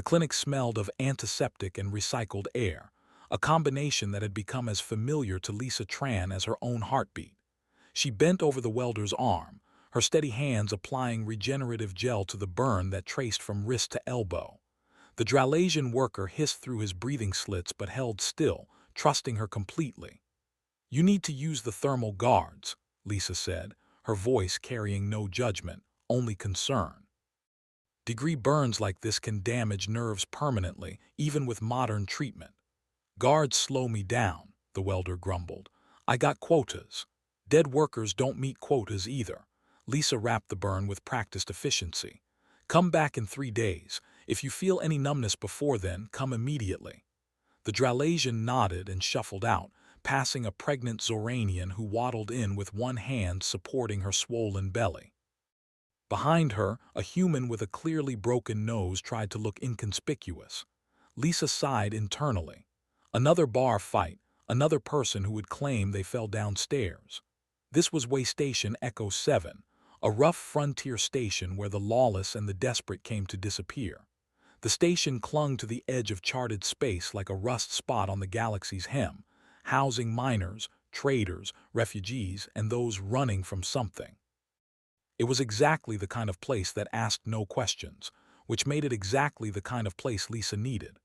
The clinic smelled of antiseptic and recycled air, a combination that had become as familiar to Lisa Tran as her own heartbeat. She bent over the welder's arm, her steady hands applying regenerative gel to the burn that traced from wrist to elbow. The Dralasian worker hissed through his breathing slits but held still, trusting her completely. "You need to use the thermal guards," Lisa said, her voice carrying no judgment, only concern. "Degree burns like this can damage nerves permanently, even with modern treatment." "Guards slow me down," the welder grumbled. "I got quotas." "Dead workers don't meet quotas either." Lisa wrapped the burn with practiced efficiency. "Come back in 3 days. If you feel any numbness before then, come immediately." The Dralasian nodded and shuffled out, passing a pregnant Zoranian who waddled in with one hand supporting her swollen belly. Behind her, a human with a clearly broken nose tried to look inconspicuous. Lisa sighed internally. Another bar fight, another person who would claim they fell downstairs. This was Way Station Echo 7, a rough frontier station where the lawless and the desperate came to disappear. The station clung to the edge of charted space like a rust spot on the galaxy's hem, housing miners, traders, refugees, and those running from something. It was exactly the kind of place that asked no questions, which made it exactly the kind of place Lisa needed.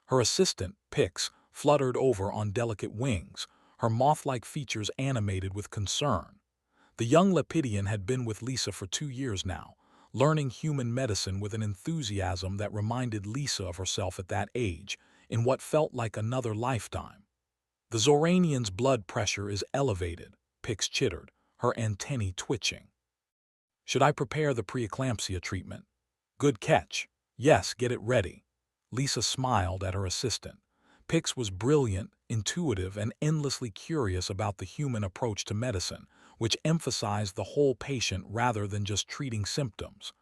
Her assistant, Pix, fluttered over on delicate wings, her moth-like features animated with concern. The young Lepidian had been with Lisa for 2 years now, learning human medicine with an enthusiasm that reminded Lisa of herself at that age, in what felt like another lifetime. "The Zoranian's blood pressure is elevated," Pix chittered, her antennae twitching. "Should I prepare the preeclampsia treatment?" "Good catch. Yes, get it ready." Lisa smiled at her assistant. Pix was brilliant, intuitive, and endlessly curious about the human approach to medicine, which emphasized the whole patient rather than just treating symptoms.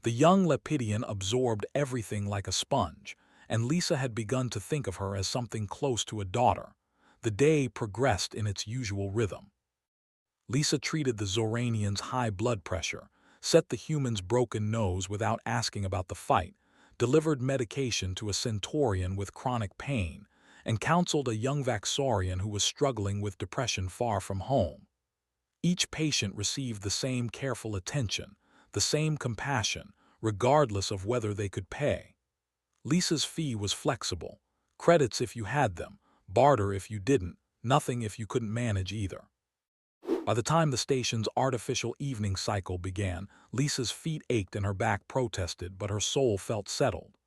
The young Lepidian absorbed everything like a sponge, and Lisa had begun to think of her as something close to a daughter. The day progressed in its usual rhythm. Lisa treated the Zoranian's high blood pressure, set the human's broken nose without asking about the fight, delivered medication to a Centaurian with chronic pain, and counseled a young Vaxorian who was struggling with depression far from home. Each patient received the same careful attention, the same compassion, regardless of whether they could pay. Lisa's fee was flexible: credits if you had them, barter if you didn't, nothing if you couldn't manage either. By the time the station's artificial evening cycle began, Lisa's feet ached and her back protested, but her soul felt settled.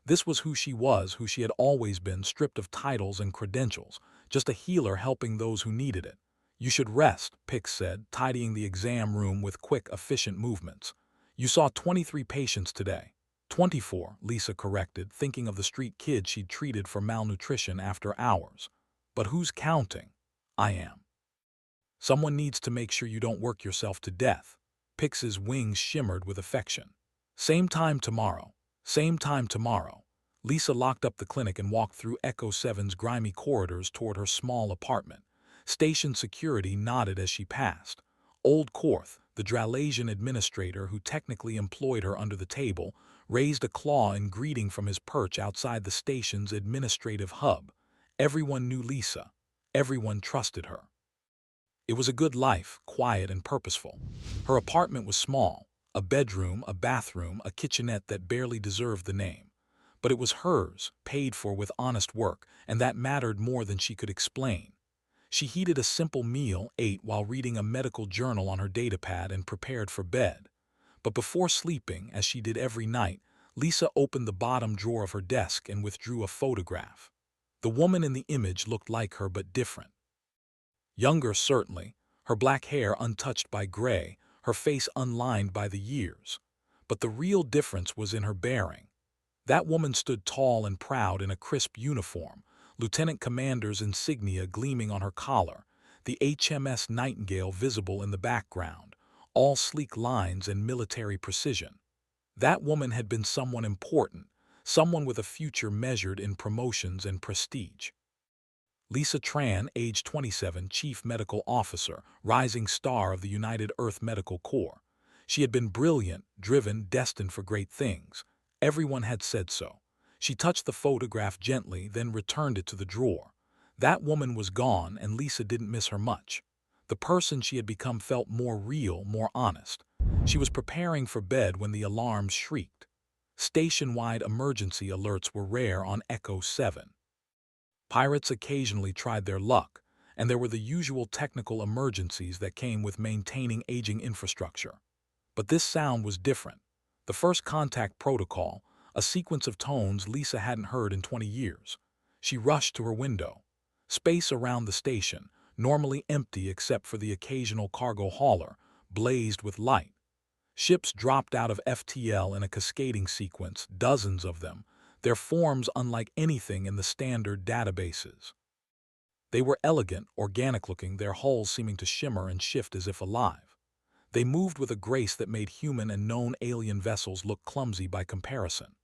This was who she had always been, stripped of titles and credentials, just a healer helping those who needed it. "You should rest," Pix said, tidying the exam room with quick, efficient movements. "You saw 23 patients today." 24, Lisa corrected, thinking of the street kids she'd treated for malnutrition after hours. "But who's counting?" "I am." "Someone needs to make sure you don't work yourself to death." Pix's wings shimmered with affection. "Same time tomorrow. Same time tomorrow." Lisa locked up the clinic and walked through Echo 7's grimy corridors toward her small apartment. Station security nodded as she passed. Old Korth, the Dralasian administrator who technically employed her under the table, raised a claw in greeting from his perch outside the station's administrative hub. Everyone knew Lisa. Everyone trusted her. It was a good life, quiet and purposeful. Her apartment was small, a bedroom, a bathroom, a kitchenette that barely deserved the name. But it was hers, paid for with honest work, and that mattered more than she could explain. She heated a simple meal, ate while reading a medical journal on her datapad, and prepared for bed. But before sleeping, as she did every night, Lisa opened the bottom drawer of her desk and withdrew a photograph. The woman in the image looked like her but different. Younger, certainly, her black hair untouched by gray, her face unlined by the years. But the real difference was in her bearing. That woman stood tall and proud in a crisp uniform, lieutenant commander's insignia gleaming on her collar, the HMS Nightingale visible in the background, all sleek lines and military precision. That woman had been someone important, someone with a future measured in promotions and prestige. Lisa Tran, age 27, Chief Medical Officer, rising star of the United Earth Medical Corps. She had been brilliant, driven, destined for great things. Everyone had said so. She touched the photograph gently, then returned it to the drawer. That woman was gone, and Lisa didn't miss her much. The person she had become felt more real, more honest. She was preparing for bed when the alarms shrieked. Station-wide emergency alerts were rare on Echo 7. Pirates occasionally tried their luck, and there were the usual technical emergencies that came with maintaining aging infrastructure. But this sound was different. The first contact protocol, a sequence of tones Lisa hadn't heard in 20 years. She rushed to her window. Space around the station, normally empty except for the occasional cargo hauler, blazed with light. Ships dropped out of FTL in a cascading sequence, dozens of them, their forms unlike anything in the standard databases. They were elegant, organic-looking, their hulls seeming to shimmer and shift as if alive. They moved with a grace that made human and known alien vessels look clumsy by comparison.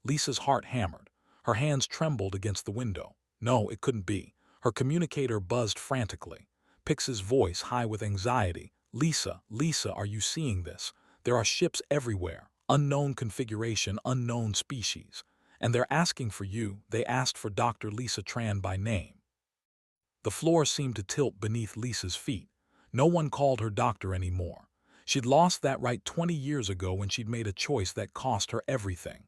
Lisa's heart hammered. Her hands trembled against the window. No, it couldn't be. Her communicator buzzed frantically. Pix's voice, high with anxiety. "Lisa, Lisa, are you seeing this? There are ships everywhere. Unknown configuration, unknown species. And they're asking for you. They asked for Dr. Lisa Tran by name." The floor seemed to tilt beneath Lisa's feet. No one called her doctor anymore. She'd lost that right 20 years ago when she'd made a choice that cost her everything.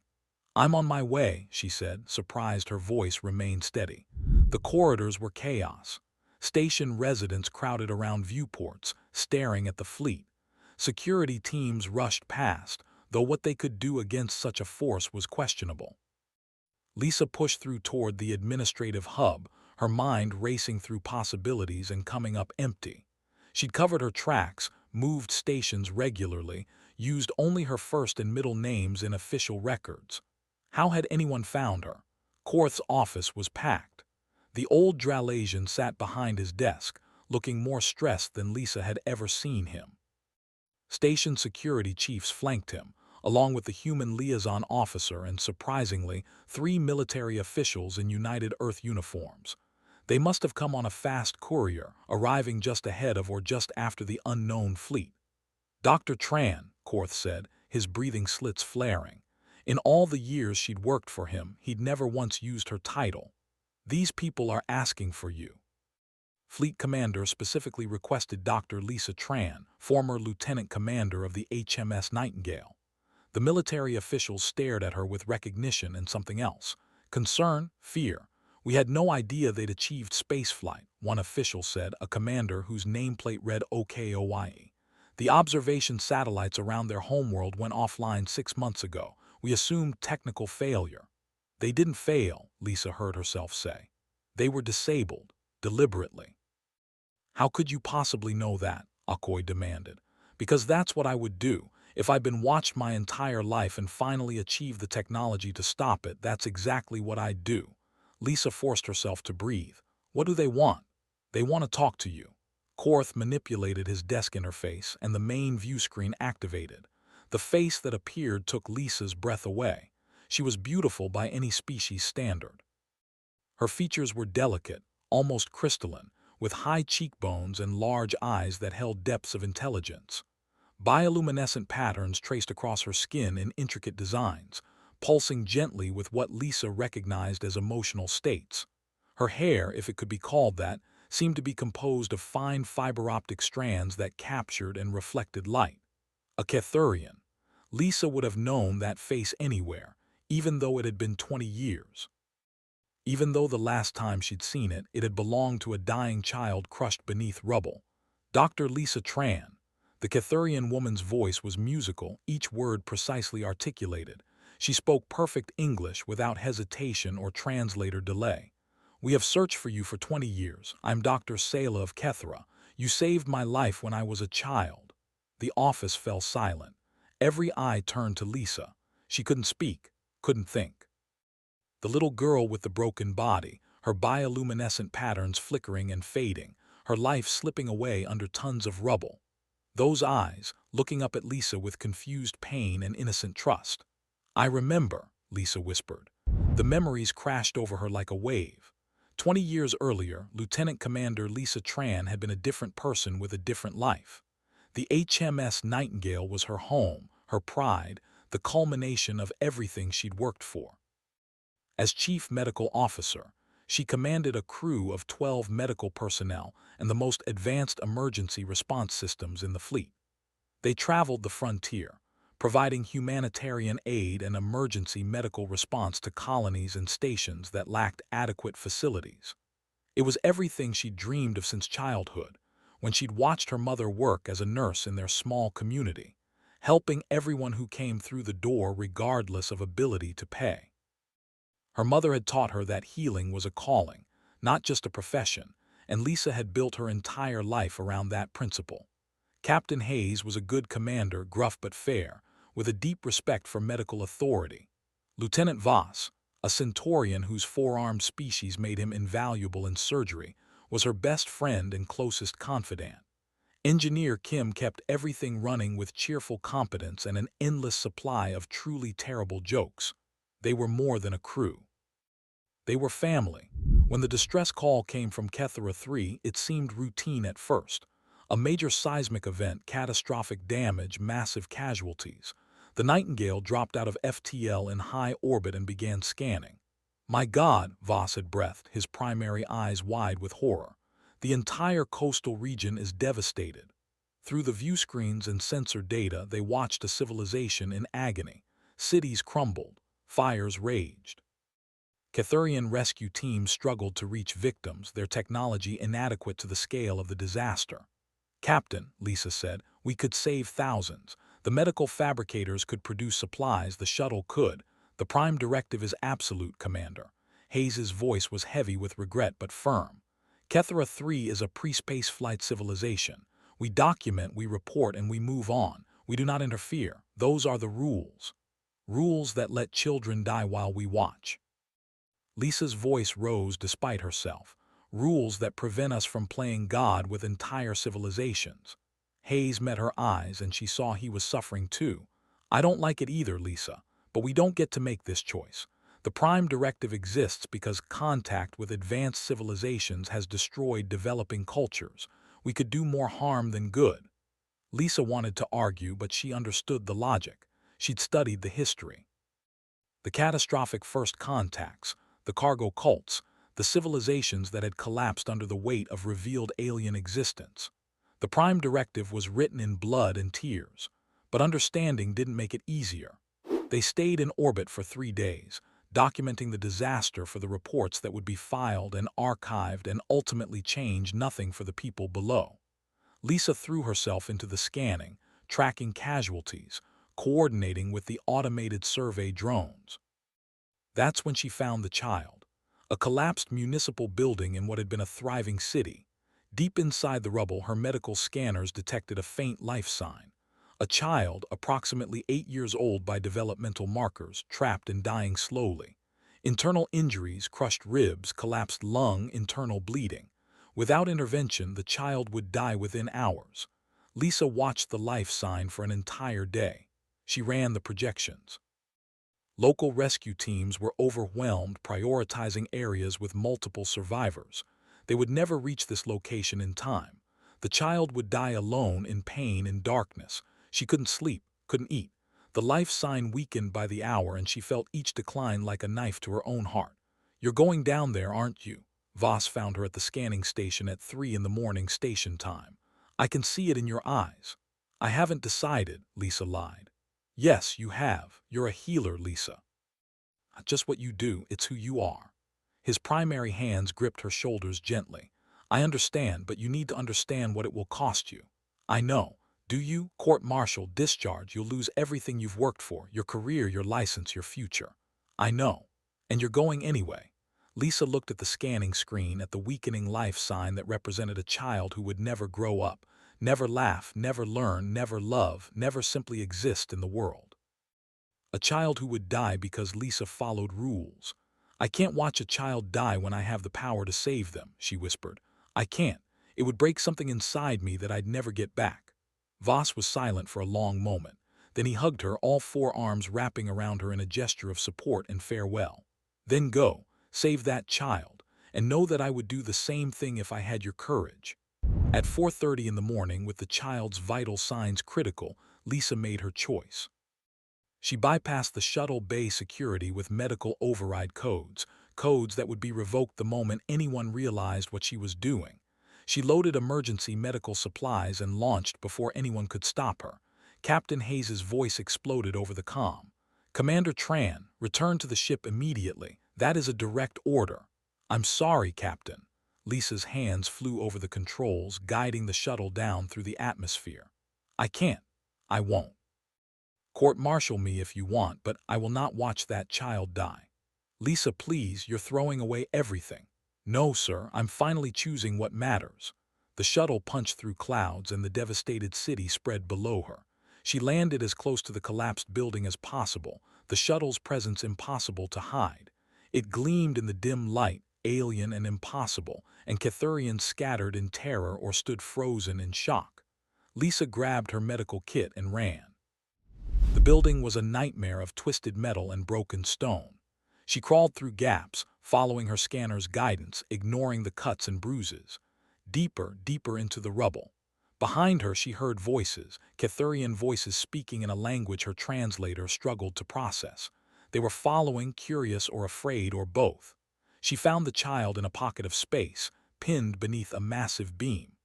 "I'm on my way," she said, surprised her voice remained steady. The corridors were chaos. Station residents crowded around viewports, staring at the fleet. Security teams rushed past, though what they could do against such a force was questionable. Lisa pushed through toward the administrative hub, her mind racing through possibilities and coming up empty. She'd covered her tracks, moved stations regularly, used only her first and middle names in official records. How had anyone found her? Korth's office was packed. The old Dralasian sat behind his desk, looking more stressed than Lisa had ever seen him. Station security chiefs flanked him, along with the human liaison officer and, surprisingly, 3 military officials in United Earth uniforms. They must have come on a fast courier, arriving just ahead of or just after the unknown fleet. "Dr. Tran," Korth said, his breathing slits flaring. In all the years she'd worked for him, he'd never once used her title. "These people are asking for you." Fleet Commander specifically requested Dr. Lisa Tran, former Lieutenant Commander of the HMS Nightingale. The military officials stared at her with recognition and something else. Concern, fear. "We had no idea they'd achieved spaceflight," one official said, a commander whose nameplate read OKOYE. "The observation satellites around their homeworld went offline 6 months ago. We assumed technical failure." "They didn't fail," Lisa heard herself say. "They were disabled, deliberately." "How could you possibly know that?" Okoye demanded. "Because that's what I would do. If I'd been watched my entire life and finally achieved the technology to stop it, that's exactly what I'd do." Lisa forced herself to breathe. "What do they want?" "They want to talk to you." Korth manipulated his desk interface, and the main view screen activated. The face that appeared took Lisa's breath away. She was beautiful by any species standard. Her features were delicate, almost crystalline, with high cheekbones and large eyes that held depths of intelligence. Bioluminescent patterns traced across her skin in intricate designs, pulsing gently with what Lisa recognized as emotional states. Her hair, if it could be called that, seemed to be composed of fine fiber-optic strands that captured and reflected light. A Ketherian. Lisa would have known that face anywhere, even though it had been 20 years. Even though the last time she'd seen it, it had belonged to a dying child crushed beneath rubble. Dr. Lisa Tran. The Ketherian woman's voice was musical, each word precisely articulated. She spoke perfect English without hesitation or translator delay. "We have searched for you for 20 years. I'm Dr. Saela of Kethera. You saved my life when I was a child." The office fell silent. Every eye turned to Lisa. She couldn't speak, couldn't think. The little girl with the broken body, her bioluminescent patterns flickering and fading, her life slipping away under tons of rubble. Those eyes, looking up at Lisa with confused pain and innocent trust. "I remember," Lisa whispered. The memories crashed over her like a wave. 20 years earlier, Lieutenant Commander Lisa Tran had been a different person with a different life. The HMS Nightingale was her home, her pride, the culmination of everything she'd worked for. As chief medical officer, she commanded a crew of 12 medical personnel and the most advanced emergency response systems in the fleet. They traveled the frontier, providing humanitarian aid and emergency medical response to colonies and stations that lacked adequate facilities. It was everything she'd dreamed of since childhood, when she'd watched her mother work as a nurse in their small community, helping everyone who came through the door regardless of ability to pay. Her mother had taught her that healing was a calling, not just a profession, and Lisa had built her entire life around that principle. Captain Hayes was a good commander, gruff but fair, with a deep respect for medical authority. Lieutenant Voss, a centurion whose four-armed species made him invaluable in surgery, was her best friend and closest confidant. Engineer Kim kept everything running with cheerful competence and an endless supply of truly terrible jokes. They were more than a crew. They were family. When the distress call came from Kethera 3, it seemed routine at first. A major seismic event, catastrophic damage, massive casualties. The Nightingale dropped out of FTL in high orbit and began scanning. My God, Voss had breathed, his primary eyes wide with horror. The entire coastal region is devastated. Through the view screens and sensor data, they watched a civilization in agony. Cities crumbled. Fires raged. Ketherian rescue teams struggled to reach victims, their technology inadequate to the scale of the disaster. Captain, Lisa said, we could save thousands. The medical fabricators could produce supplies, the shuttle could. The prime directive is absolute, Commander. Hayes's voice was heavy with regret but firm. Kethera 3 is a pre-space flight civilization. We document, we report, and we move on. We do not interfere. Those are the rules. Rules that let children die while we watch. Lisa's voice rose despite herself. Rules that prevent us from playing God with entire civilizations. Hayes met her eyes and she saw he was suffering too. I don't like it either, Lisa, but we don't get to make this choice. The prime directive exists because contact with advanced civilizations has destroyed developing cultures. We could do more harm than good. Lisa wanted to argue, but she understood the logic. She'd studied the history. The catastrophic first contacts, the cargo cults, the civilizations that had collapsed under the weight of revealed alien existence. The prime directive was written in blood and tears, but understanding didn't make it easier. They stayed in orbit for 3 days, documenting the disaster for the reports that would be filed and archived and ultimately change nothing for the people below. Lisa threw herself into the scanning, tracking casualties, coordinating with the automated survey drones. That's when she found the child, a collapsed municipal building in what had been a thriving city. Deep inside the rubble, her medical scanners detected a faint life sign. A child, approximately 8 years old by developmental markers, trapped and dying slowly. Internal injuries, crushed ribs, collapsed lung, internal bleeding. Without intervention, the child would die within hours. Lisa watched the life sign for an entire day. She ran the projections. Local rescue teams were overwhelmed, prioritizing areas with multiple survivors. They would never reach this location in time. The child would die alone in pain and darkness. She couldn't sleep, couldn't eat. The life sign weakened by the hour and she felt each decline like a knife to her own heart. You're going down there, aren't you? Voss found her at the scanning station at 3 in the morning station time. I can see it in your eyes. I haven't decided, Lisa lied. Yes, you have. You're a healer, Lisa. Not just what you do, it's who you are. His primary hands gripped her shoulders gently. I understand, but you need to understand what it will cost you. I know. Do you? Court-martial, discharge, you'll lose everything you've worked for, your career, your license, your future. I know. And you're going anyway. Lisa looked at the scanning screen, at the weakening life sign that represented a child who would never grow up, never laugh, never learn, never love, never simply exist in the world. A child who would die because Lisa followed rules. I can't watch a child die when I have the power to save them, she whispered. I can't. It would break something inside me that I'd never get back. Voss was silent for a long moment. Then he hugged her, all 4 arms wrapping around her in a gesture of support and farewell. Then go, save that child, and know that I would do the same thing if I had your courage. At 4:30 in the morning, with the child's vital signs critical, Lisa made her choice. She bypassed the shuttle bay security with medical override codes, codes that would be revoked the moment anyone realized what she was doing. She loaded emergency medical supplies and launched before anyone could stop her. Captain Hayes's voice exploded over the comm. "Commander Tran, return to the ship immediately. That is a direct order." "I'm sorry, Captain." Lisa's hands flew over the controls, guiding the shuttle down through the atmosphere. "I can't. I won't. Court-martial me if you want, but I will not watch that child die." "Lisa, please, you're throwing away everything." "No, sir, I'm finally choosing what matters." The shuttle punched through clouds and the devastated city spread below her. She landed as close to the collapsed building as possible, the shuttle's presence impossible to hide. It gleamed in the dim light, alien and impossible, and Ketherians scattered in terror or stood frozen in shock. Lisa grabbed her medical kit and ran. The building was a nightmare of twisted metal and broken stone. She crawled through gaps, following her scanner's guidance, ignoring the cuts and bruises. Deeper, deeper into the rubble. Behind her she heard voices, Ketherian voices speaking in a language her translator struggled to process. They were following, curious or afraid, or both. She found the child in a pocket of space, pinned beneath a massive beam.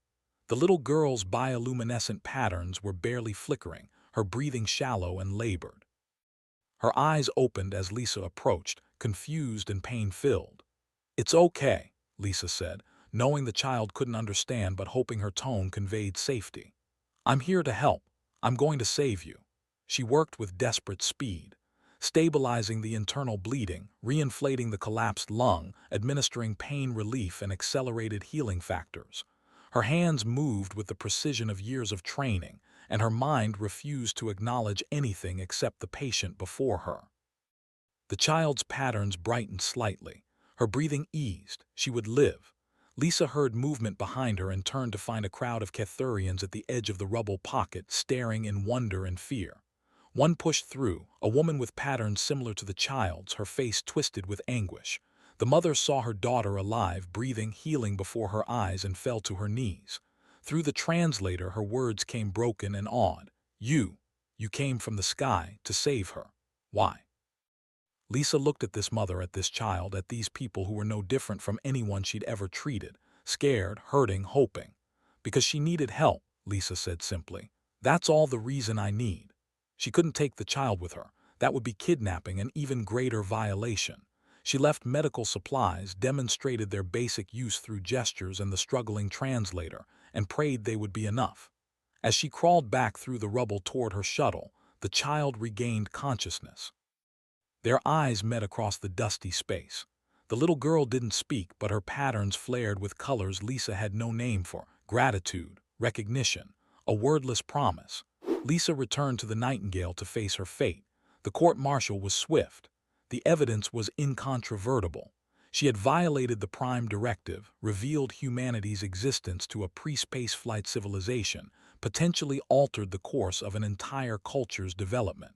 The little girl's bioluminescent patterns were barely flickering, her breathing shallow and labored. Her eyes opened as Lisa approached, confused and pain-filled. "It's okay," Lisa said, knowing the child couldn't understand but hoping her tone conveyed safety. "I'm here to help. I'm going to save you." She worked with desperate speed, stabilizing the internal bleeding, reinflating the collapsed lung, administering pain relief and accelerated healing factors. Her hands moved with the precision of years of training, and her mind refused to acknowledge anything except the patient before her. The child's patterns brightened slightly. Her breathing eased. She would live. Lisa heard movement behind her and turned to find a crowd of Ketherians at the edge of the rubble pocket, staring in wonder and fear. One pushed through, a woman with patterns similar to the child's, her face twisted with anguish. The mother saw her daughter alive, breathing, healing before her eyes, and fell to her knees. Through the translator, her words came broken and awed. You came from the sky to save her. Why?" Lisa looked at this mother, at this child, at these people who were no different from anyone she'd ever treated, scared, hurting, hoping. "Because she needed help," Lisa said simply. "That's all the reason I need." She couldn't take the child with her. That would be kidnapping, an even greater violation. She left medical supplies, demonstrated their basic use through gestures and the struggling translator, and prayed they would be enough. As she crawled back through the rubble toward her shuttle, the child regained consciousness. Their eyes met across the dusty space. The little girl didn't speak, but her patterns flared with colors Lisa had no name for: gratitude, recognition, a wordless promise. Lisa returned to the Nightingale to face her fate. The court-martial was swift. The evidence was incontrovertible. She had violated the Prime Directive, revealed humanity's existence to a pre-spaceflight civilization, potentially altered the course of an entire culture's development.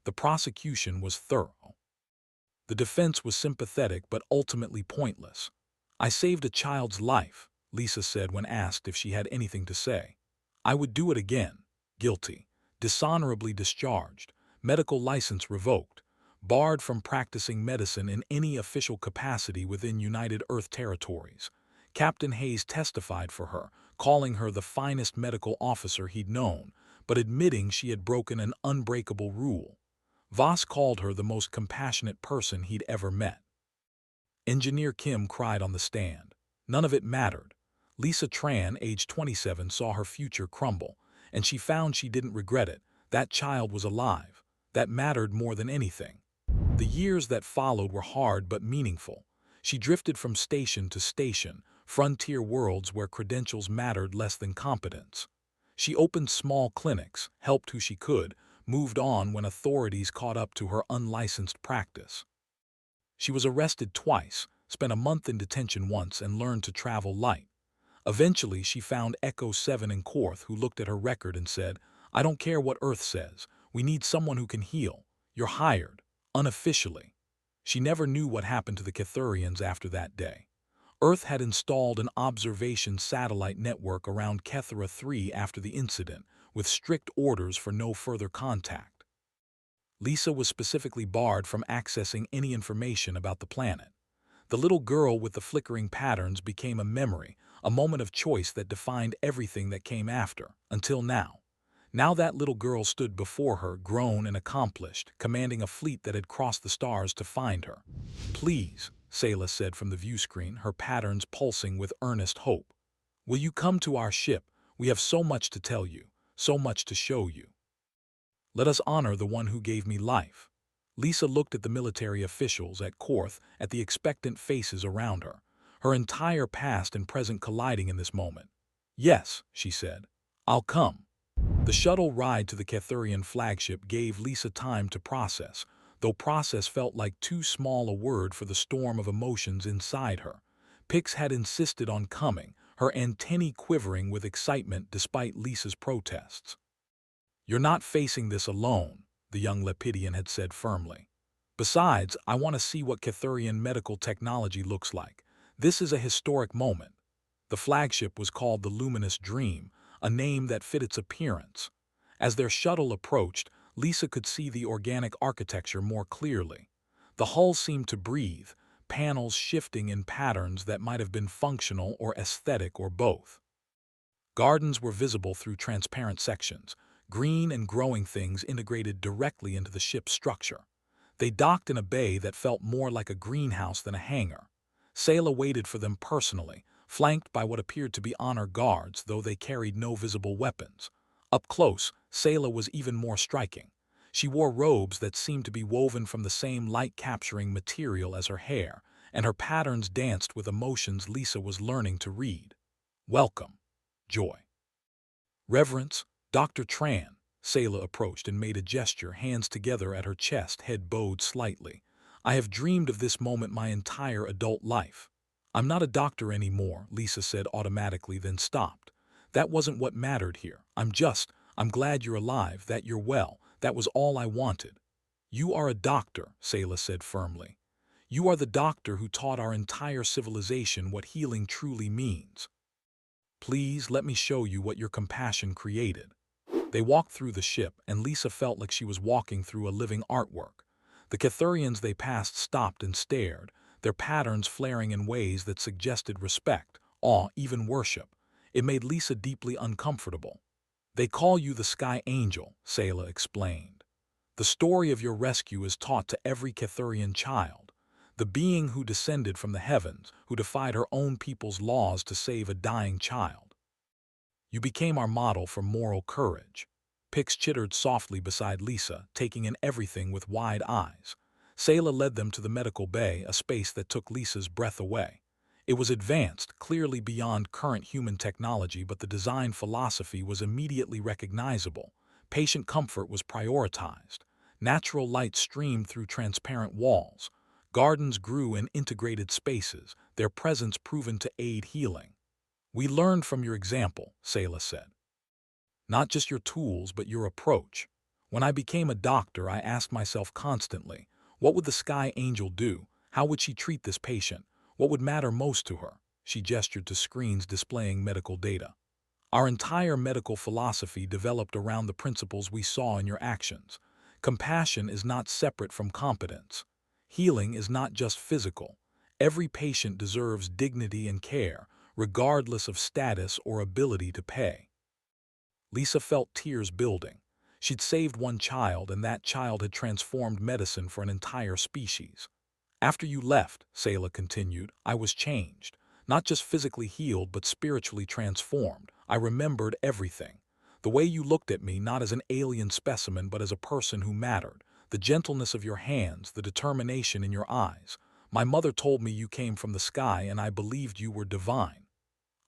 The prosecution was thorough. The defense was sympathetic but ultimately pointless. "I saved a child's life," Lisa said when asked if she had anything to say. "I would do it again." Guilty. Dishonorably discharged. Medical license revoked. Barred from practicing medicine in any official capacity within United Earth territories. Captain Hayes testified for her, calling her the finest medical officer he'd known, but admitting she had broken an unbreakable rule. Voss called her the most compassionate person he'd ever met. Engineer Kim cried on the stand. None of it mattered. Lisa Tran, age 27, saw her future crumble, and she found she didn't regret it. That child was alive. That mattered more than anything. The years that followed were hard but meaningful. She drifted from station to station, frontier worlds where credentials mattered less than competence. She opened small clinics, helped who she could, moved on when authorities caught up to her unlicensed practice. She was arrested twice, spent a month in detention once, and learned to travel light. Eventually, she found Echo 7 in Korth, who looked at her record and said, "I don't care what Earth says. We need someone who can heal. You're hired." Unofficially. She never knew what happened to the Ketherians after that day. Earth had installed an observation satellite network around Kethera 3 after the incident, with strict orders for no further contact. Lisa was specifically barred from accessing any information about the planet. The little girl with the flickering patterns became a memory, a moment of choice that defined everything that came after, until now. Now that little girl stood before her, grown and accomplished, commanding a fleet that had crossed the stars to find her. "Please," Saela said from the view screen, her patterns pulsing with earnest hope. "Will you come to our ship? We have so much to tell you, so much to show you. Let us honor the one who gave me life." Lisa looked at the military officials, at Korth, at the expectant faces around her, her entire past and present colliding in this moment. "Yes," she said, "I'll come." The shuttle ride to the Ketherian flagship gave Lisa time to process, though process felt like too small a word for the storm of emotions inside her. Pix had insisted on coming, her antennae quivering with excitement despite Lisa's protests. "You're not facing this alone," the young Lepidian had said firmly. "Besides, I want to see what Ketherian medical technology looks like. This is a historic moment." The flagship was called the Luminous Dream, a name that fit its appearance. As their shuttle approached, Lisa could see the organic architecture more clearly. The hull seemed to breathe, panels shifting in patterns that might have been functional or aesthetic or both. Gardens were visible through transparent sections, green and growing things integrated directly into the ship's structure. They docked in a bay that felt more like a greenhouse than a hangar. Saela waited for them personally, flanked by what appeared to be honor guards, though they carried no visible weapons. Up close, Saela was even more striking. She wore robes that seemed to be woven from the same light-capturing material as her hair, and her patterns danced with emotions Lisa was learning to read. "Welcome. Joy. Reverence, Dr. Tran." Saela approached and made a gesture, hands together at her chest, head bowed slightly. "I have dreamed of this moment my entire adult life." "I'm not a doctor anymore," Lisa said automatically, then stopped. "That wasn't what mattered here. I'm glad you're alive, that you're well. That was all I wanted." "You are a doctor," Saela said firmly. "You are the doctor who taught our entire civilization what healing truly means. Please let me show you what your compassion created." They walked through the ship, and Lisa felt like she was walking through a living artwork. The Ketherians they passed stopped and stared, their patterns flaring in ways that suggested respect, awe, even worship. It made Lisa deeply uncomfortable. "They call you the Sky Angel," Saela explained. "The story of your rescue is taught to every Ketherian child. The being who descended from the heavens, who defied her own people's laws to save a dying child. You became our model for moral courage." Pix chittered softly beside Lisa, taking in everything with wide eyes. Saela led them to the medical bay, a space that took Lisa's breath away. It was advanced, clearly beyond current human technology, but the design philosophy was immediately recognizable. Patient comfort was prioritized. Natural light streamed through transparent walls. Gardens grew in integrated spaces, their presence proven to aid healing. "We learned from your example," Saela said. "Not just your tools, but your approach. When I became a doctor, I asked myself constantly, what would the Sky Angel do? How would she treat this patient? What would matter most to her?" She gestured to screens displaying medical data. "Our entire medical philosophy developed around the principles we saw in your actions. Compassion is not separate from competence. Healing is not just physical. Every patient deserves dignity and care, regardless of status or ability to pay." Lisa felt tears building. She'd saved one child, and that child had transformed medicine for an entire species. "After you left," Saela continued, "I was changed. Not just physically healed, but spiritually transformed. I remembered everything. The way you looked at me, not as an alien specimen, but as a person who mattered. The gentleness of your hands, the determination in your eyes. My mother told me you came from the sky, and I believed you were divine."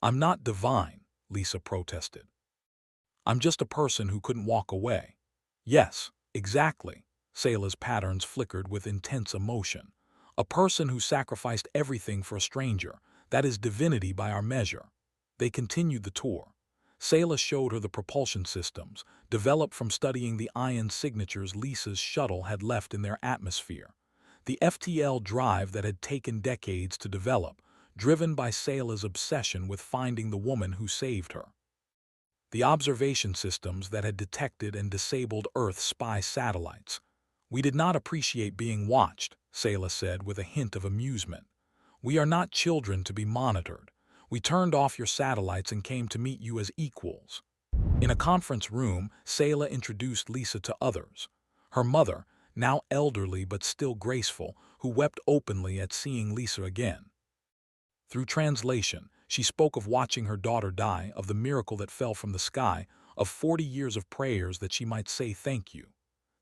"I'm not divine," Lisa protested. "I'm just a person who couldn't walk away." "Yes, exactly." Saela's patterns flickered with intense emotion. "A person who sacrificed everything for a stranger. That is divinity by our measure." They continued the tour. Saela showed her the propulsion systems, developed from studying the ion signatures Lisa's shuttle had left in their atmosphere. The FTL drive that had taken decades to develop, driven by Saela's obsession with finding the woman who saved her. The observation systems that had detected and disabled Earth spy satellites. We did not appreciate being watched, Saela said with a hint of amusement. We are not children to be monitored. We turned off your satellites and came to meet you as equals. In a conference room, Saela introduced Lisa to others. Her mother, now elderly but still graceful, who wept openly at seeing Lisa again. Through translation, she spoke of watching her daughter die, of the miracle that fell from the sky, of 40 years of prayers that she might say thank you.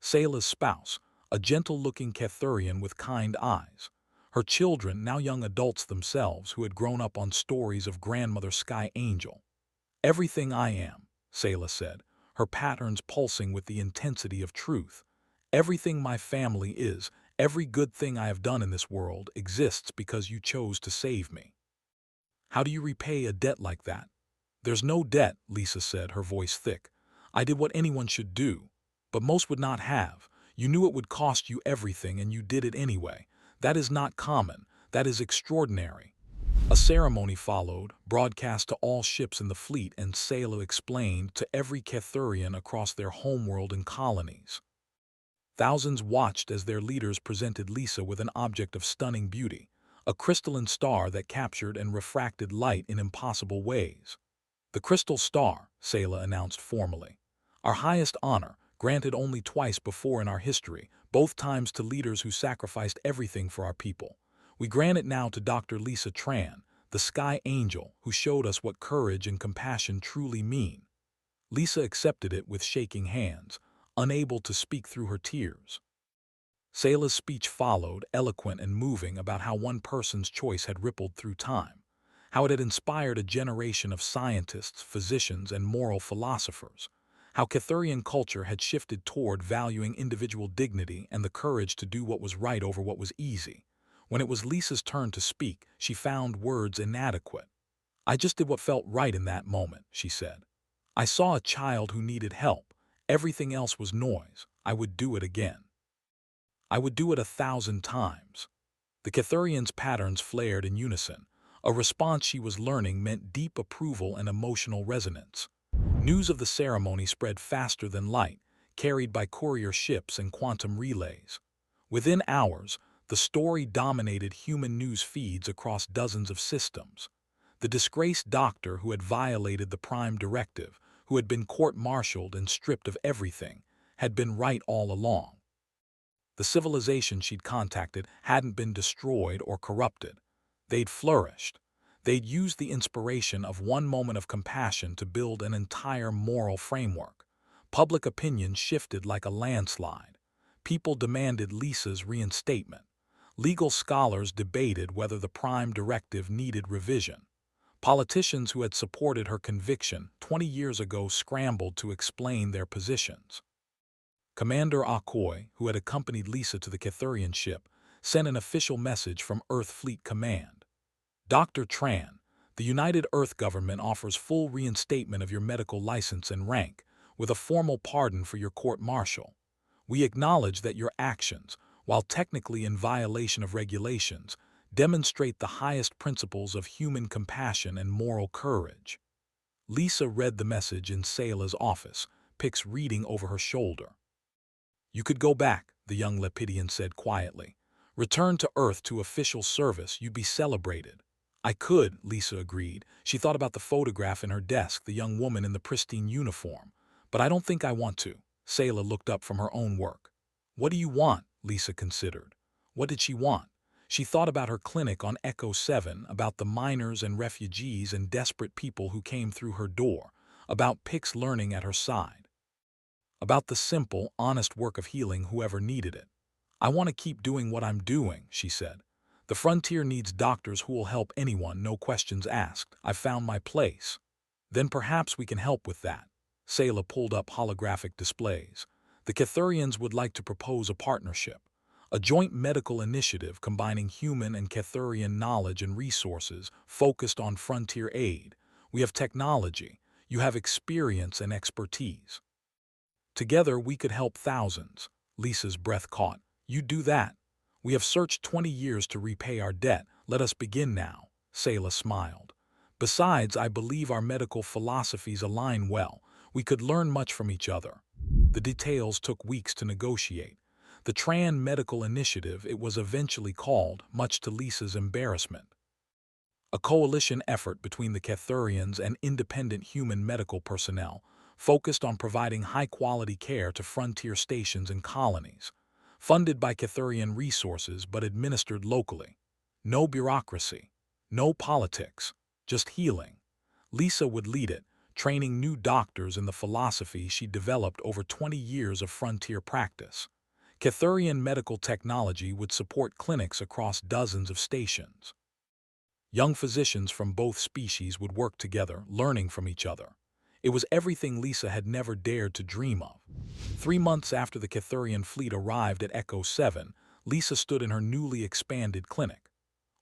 Saela's spouse, a gentle-looking Ketherian with kind eyes. Her children, now young adults themselves, who had grown up on stories of grandmother Sky Angel. Everything I am, Saela said, her patterns pulsing with the intensity of truth. Everything my family is, every good thing I have done in this world exists because you chose to save me. How do you repay a debt like that? There's no debt, Lisa said, her voice thick. I did what anyone should do, but most would not have. You knew it would cost you everything and you did it anyway. That is not common, that is extraordinary. A ceremony followed, broadcast to all ships in the fleet, and Saela explained to every Ketherian across their homeworld and colonies. Thousands watched as their leaders presented Lisa with an object of stunning beauty, a crystalline star that captured and refracted light in impossible ways. The crystal star, Saela announced formally. Our highest honor, granted only twice before in our history, both times to leaders who sacrificed everything for our people. We grant it now to Dr. Lisa Tran, the Sky Angel, who showed us what courage and compassion truly mean. Lisa accepted it with shaking hands, unable to speak through her tears. Saela's speech followed, eloquent and moving, about how one person's choice had rippled through time, how it had inspired a generation of scientists, physicians, and moral philosophers, how Ketherian culture had shifted toward valuing individual dignity and the courage to do what was right over what was easy. When it was Lisa's turn to speak, she found words inadequate. I just did what felt right in that moment, she said. I saw a child who needed help. Everything else was noise. I would do it again. I would do it 1,000 times. The Ketherian's patterns flared in unison. A response she was learning meant deep approval and emotional resonance. News of the ceremony spread faster than light, carried by courier ships and quantum relays. Within hours, the story dominated human news feeds across dozens of systems. The disgraced doctor who had violated the Prime Directive, who had been court-martialed and stripped of everything, had been right all along. The civilization she'd contacted hadn't been destroyed or corrupted. They'd flourished. They'd used the inspiration of one moment of compassion to build an entire moral framework. Public opinion shifted like a landslide. People demanded Lisa's reinstatement. Legal scholars debated whether the Prime Directive needed revision. Politicians who had supported her conviction 20 years ago scrambled to explain their positions. Commander Akoi, who had accompanied Lisa to the Ketherian ship, sent an official message from Earth Fleet Command. Dr. Tran, the United Earth government offers full reinstatement of your medical license and rank, with a formal pardon for your court-martial. We acknowledge that your actions, while technically in violation of regulations, demonstrate the highest principles of human compassion and moral courage. Lisa read the message in Saela's office, Pix reading over her shoulder. You could go back, the young Lepidian said quietly. Return to Earth to official service, you'd be celebrated. I could, Lisa agreed. She thought about the photograph in her desk, the young woman in the pristine uniform. But I don't think I want to. Saela looked up from her own work. What do you want? Lisa considered. What did she want? She thought about her clinic on Echo 7, about the miners and refugees and desperate people who came through her door, about Pix learning at her side, about the simple, honest work of healing whoever needed it. I want to keep doing what I'm doing, she said. The frontier needs doctors who will help anyone, no questions asked. I've found my place. Then perhaps we can help with that. Saela pulled up holographic displays. The Ketherians would like to propose a partnership, a joint medical initiative combining human and Ketherian knowledge and resources focused on frontier aid. We have technology. You have experience and expertise. Together we could help thousands. Lisa's breath caught. You do that. We have searched 20 years to repay our debt. Let us begin now. Saela smiled. Besides, I believe our medical philosophies align well. We could learn much from each other. The details took weeks to negotiate. The Tran Medical Initiative, it was eventually called, much to Lisa's embarrassment. A coalition effort between the Ketherians and independent human medical personnel focused on providing high-quality care to frontier stations and colonies, funded by Ketherian resources but administered locally. No bureaucracy, no politics, just healing. Lisa would lead it, training new doctors in the philosophy she developed over 20 years of frontier practice. Ketherian medical technology would support clinics across dozens of stations. Young physicians from both species would work together, learning from each other. It was everything Lisa had never dared to dream of. 3 months after the Ketherian fleet arrived at Echo 7, Lisa stood in her newly expanded clinic.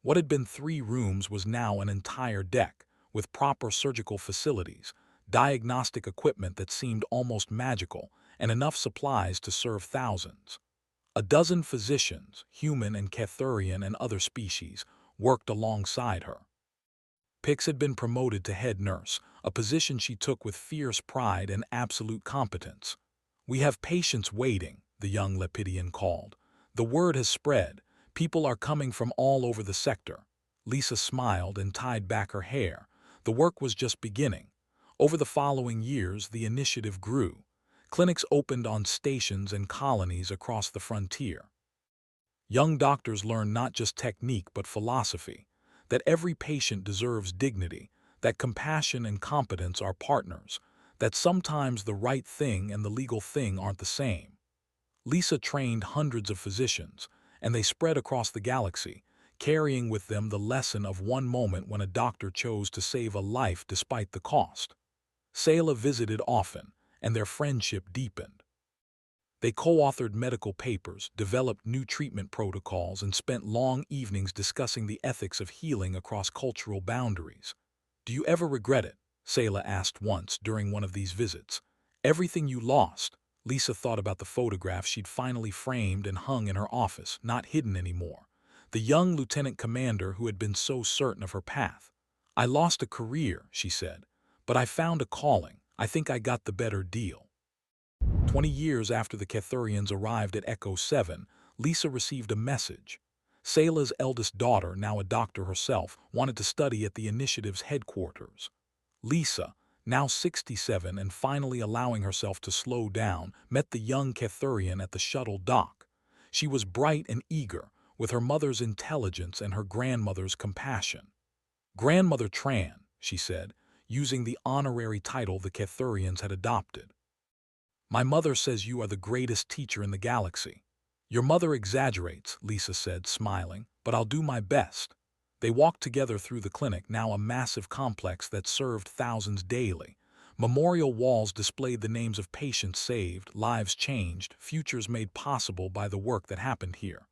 What had been 3 rooms was now an entire deck, with proper surgical facilities, diagnostic equipment that seemed almost magical, and enough supplies to serve thousands. A dozen physicians, human and Ketherian and other species, worked alongside her. Pix had been promoted to head nurse, a position she took with fierce pride and absolute competence. "We have patients waiting," the young Lepidian called. "The word has spread. People are coming from all over the sector." Lisa smiled and tied back her hair. The work was just beginning. Over the following years, the initiative grew. Clinics opened on stations and colonies across the frontier. Young doctors learned not just technique but philosophy, that every patient deserves dignity, that compassion and competence are partners, that sometimes the right thing and the legal thing aren't the same. Lisa trained hundreds of physicians, and they spread across the galaxy, carrying with them the lesson of one moment when a doctor chose to save a life despite the cost. Saela visited often, and their friendship deepened. They co-authored medical papers, developed new treatment protocols, and spent long evenings discussing the ethics of healing across cultural boundaries. "Do you ever regret it?" Saela asked once during one of these visits. "Everything you lost." Lisa thought about the photograph she'd finally framed and hung in her office, not hidden anymore. The young lieutenant commander who had been so certain of her path. "I lost a career," she said, "but I found a calling. I think I got the better deal." 20 years after the Ketherians arrived at Echo 7, Lisa received a message. Saela's eldest daughter, now a doctor herself, wanted to study at the initiative's headquarters. Lisa, now 67 and finally allowing herself to slow down, met the young Ketherian at the shuttle dock. She was bright and eager, with her mother's intelligence and her grandmother's compassion. "Grandmother Tran," she said, using the honorary title the Ketherians had adopted. "My mother says you are the greatest teacher in the galaxy." "Your mother exaggerates," Lisa said, smiling, "but I'll do my best." They walked together through the clinic, now a massive complex that served thousands daily. Memorial walls displayed the names of patients saved, lives changed, futures made possible by the work that happened here.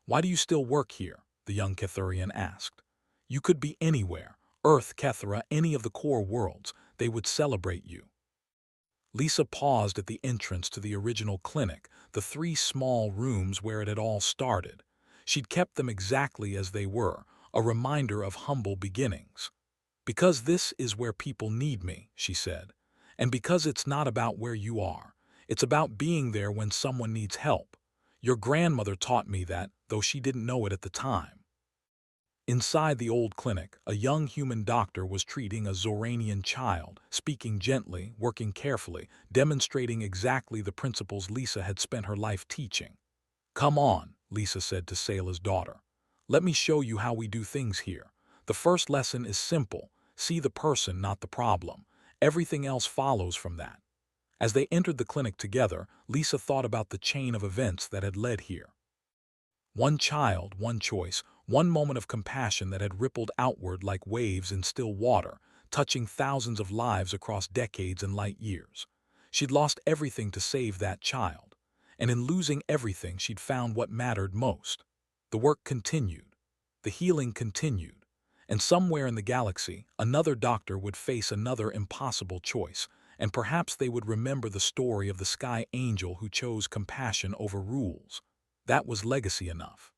"Why do you still work here?" the young Ketherian asked. "You could be anywhere, Earth, Kethera, any of the core worlds. They would celebrate you." Lisa paused at the entrance to the original clinic, the 3 small rooms where it had all started. She'd kept them exactly as they were, a reminder of humble beginnings. "Because this is where people need me," she said. "And because it's not about where you are. It's about being there when someone needs help. Your grandmother taught me that, though she didn't know it at the time." Inside the old clinic, a young human doctor was treating a Zoranian child, speaking gently, working carefully, demonstrating exactly the principles Lisa had spent her life teaching. "Come on," Lisa said to Saela's daughter. "Let me show you how we do things here. The first lesson is simple. See the person, not the problem. Everything else follows from that." As they entered the clinic together, Lisa thought about the chain of events that had led here. One child, one choice, one moment of compassion that had rippled outward like waves in still water, touching thousands of lives across decades and light years. She'd lost everything to save that child, and in losing everything she'd found what mattered most. The work continued. The healing continued. And somewhere in the galaxy, another doctor would face another impossible choice, and perhaps they would remember the story of the Sky Angel who chose compassion over rules. That was legacy enough.